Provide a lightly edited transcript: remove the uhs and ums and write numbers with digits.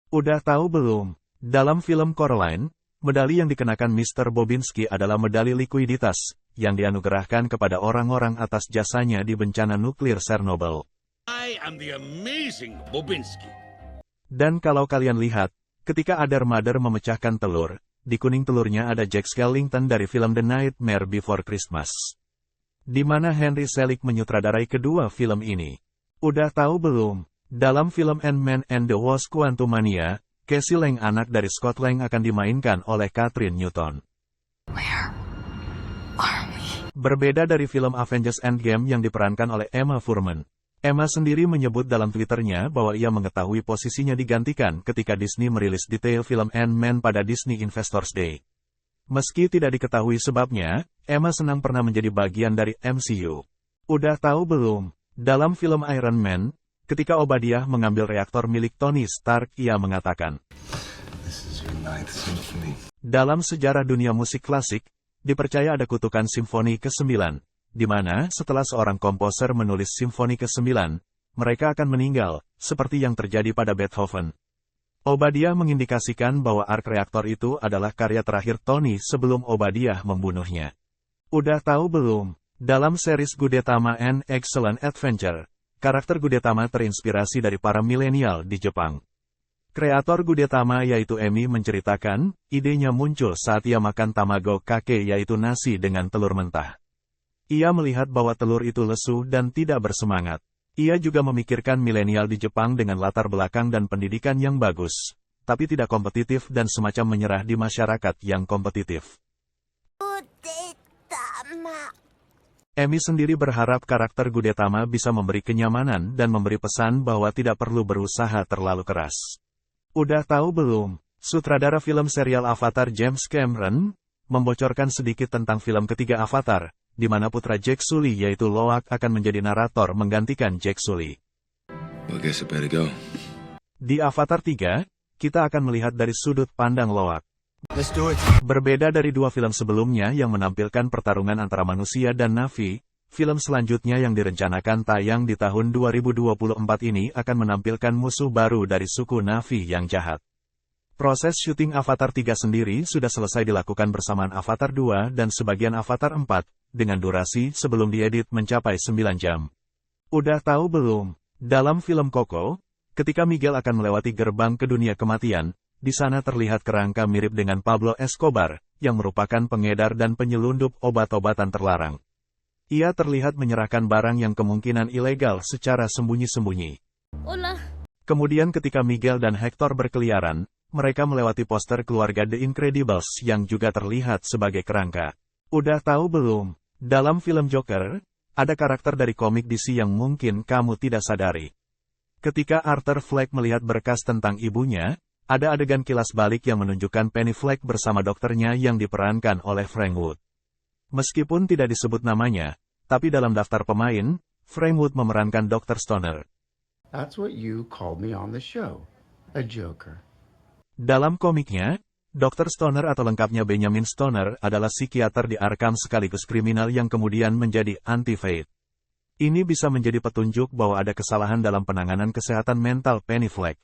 Udah tahu belum? Dalam film Coraline, medali yang dikenakan Mr. Bobinsky adalah medali likuiditas, yang dianugerahkan kepada orang-orang atas jasanya di bencana nuklir Chernobyl. I am the amazing Bobinsky. Dan kalau kalian lihat, ketika Other Mother memecahkan telur, di kuning telurnya ada Jack Skellington dari film The Nightmare Before Christmas. Di mana Henry Selick menyutradarai kedua film ini. Udah tahu belum? Dalam film Ant-Man and the Wasp: Quantumania, Casey Lang anak dari Scott Lang akan dimainkan oleh Kathryn Newton. Where are we? Berbeda dari film Avengers Endgame yang diperankan oleh Emma Fuhrmann. Emma sendiri menyebut dalam Twitternya bahwa ia mengetahui posisinya digantikan ketika Disney merilis detail film Ant-Man pada Disney Investors Day. Meski tidak diketahui sebabnya, Emma senang pernah menjadi bagian dari MCU. Udah tahu belum? Dalam film Iron Man, ketika Obadiah mengambil reaktor milik Tony Stark, ia mengatakan, This is your ninth symphony. dalam sejarah dunia musik klasik, dipercaya ada kutukan simfoni ke-9, di mana setelah seorang komposer menulis simfoni ke-9, mereka akan meninggal, seperti yang terjadi pada Beethoven. Obadiah mengindikasikan bahwa ark reaktor itu adalah karya terakhir Tony sebelum Obadiah membunuhnya. Udah tahu belum? Dalam series Gudetama and Excellent Adventure, karakter Gudetama terinspirasi dari para milenial di Jepang. Kreator Gudetama yaitu Emi menceritakan, idenya muncul saat ia makan tamago kake yaitu nasi dengan telur mentah. Ia melihat bahwa telur itu lesu dan tidak bersemangat. Ia juga memikirkan milenial di Jepang dengan latar belakang dan pendidikan yang bagus, tapi tidak kompetitif dan semacam menyerah di masyarakat yang kompetitif. Emi sendiri berharap karakter Gudetama bisa memberi kenyamanan dan memberi pesan bahwa tidak perlu berusaha terlalu keras. Udah tahu belum? Sutradara film serial Avatar James Cameron membocorkan sedikit tentang film ketiga Avatar, di mana putra Jack Sully yaitu Loak akan menjadi narator menggantikan Jack Sully. Well, I guess I better go. Di Avatar 3, kita akan melihat dari sudut pandang Loak. Let's do it. Berbeda dari dua film sebelumnya yang menampilkan pertarungan antara manusia dan Na'vi, film selanjutnya yang direncanakan tayang di tahun 2024 ini akan menampilkan musuh baru dari suku Na'vi yang jahat. Proses syuting Avatar 3 sendiri sudah selesai dilakukan bersamaan Avatar 2 dan sebagian Avatar 4, dengan durasi sebelum diedit mencapai 9 jam. Udah tahu belum? Dalam film Coco, ketika Miguel akan melewati gerbang ke dunia kematian, di sana terlihat kerangka mirip dengan Pablo Escobar, yang merupakan pengedar dan penyelundup obat-obatan terlarang. Ia terlihat menyerahkan barang yang kemungkinan ilegal secara sembunyi-sembunyi. Kemudian ketika Miguel dan Hector berkeliaran, mereka melewati poster keluarga The Incredibles yang juga terlihat sebagai kerangka. Udah tahu belum? Dalam film Joker, ada karakter dari komik DC yang mungkin kamu tidak sadari. Ketika Arthur Fleck melihat berkas tentang ibunya, ada adegan kilas balik yang menunjukkan Penny Fleck bersama dokternya yang diperankan oleh Frank Wood. Meskipun tidak disebut namanya, tapi dalam daftar pemain, Frank Wood memerankan Dr. Stoner. That's what you called me on the show. A joker. Dalam komiknya, Dr. Stoner atau lengkapnya Benjamin Stoner adalah psikiater di Arkham sekaligus kriminal yang kemudian menjadi anti-Fate. Ini bisa menjadi petunjuk bahwa ada kesalahan dalam penanganan kesehatan mental Penny Fleck.